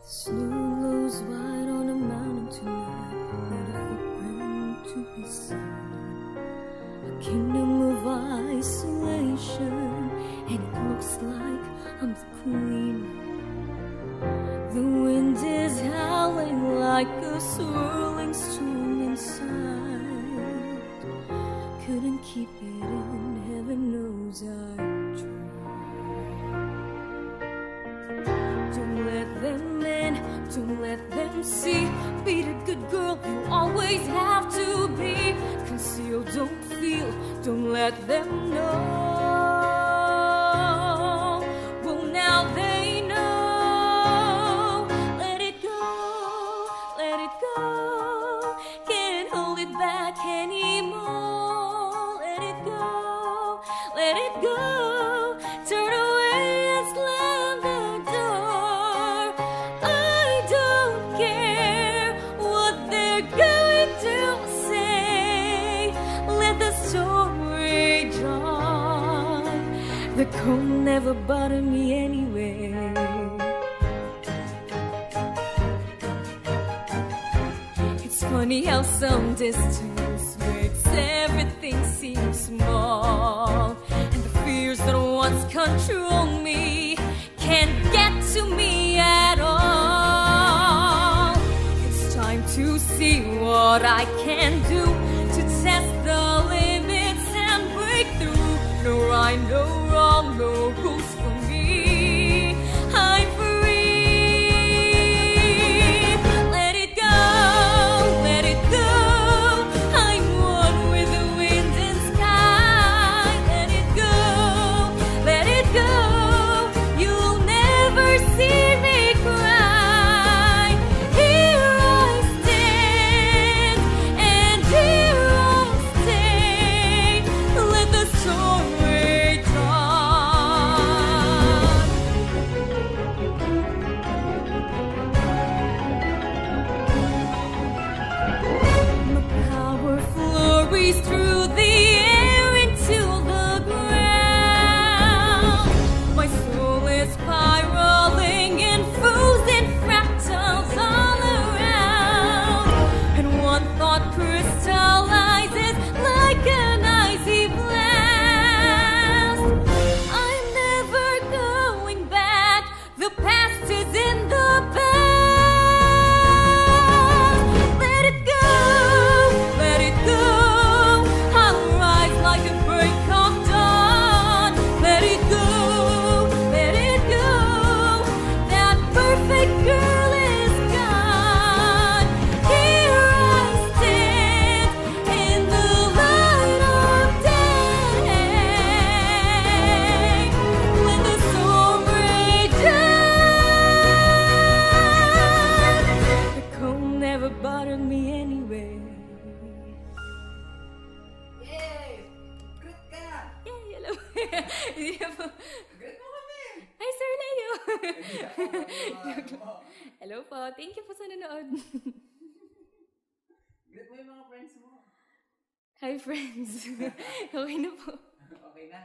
Snow glows white on a mountain tonight, not a footprint to be seen. A kingdom of isolation, and it looks like I'm the queen. The wind is howling like a swirling storm inside. Couldn't keep it in, heaven knows I tried. Don't let them in, don't let them see. Be the good girl you always have to be. Conceal, don't feel, don't let them know. Well, now they know. Let it go, let it go. Can't hold it back anymore. Let it go, let it go. Turn away and slam the door. I don't care what they're going to say. Let the storm rage on. The cold never bothered me anyway. It's funny how some distance makes everything seem small, and the fears that once controlled me can't get to me at all. It's time to see what I can do to test the limits and break through. No right, no wrong, no rules for me. I'm free. Let it go, let it go. I'm one with the wind and sky. Let it go, let it go. You'll never see me cry. Here I stand, and here I'll stay. Let the storm rage on. My power flurries through the air into the ground. My soul is spiraling in frozen fractals all around. And one thought crystallizes like an icy blast. I'm never going back. The past is in the past. Let it go, let it go. I'll rise like a break of dawn. Let it go, let it go. That perfect girl is gone. Here I stand in the light of day. When the storm rages, the cold never bothered me anyway. Yay! Great ka! Yay, hello. Hindi na po. Great mo kami! Hi, Sir Leo. Ano mo? Hello po. Thank you po sa nanood. Great mo yung mga friends mo. Hi, friends. Okay na po. Okay na?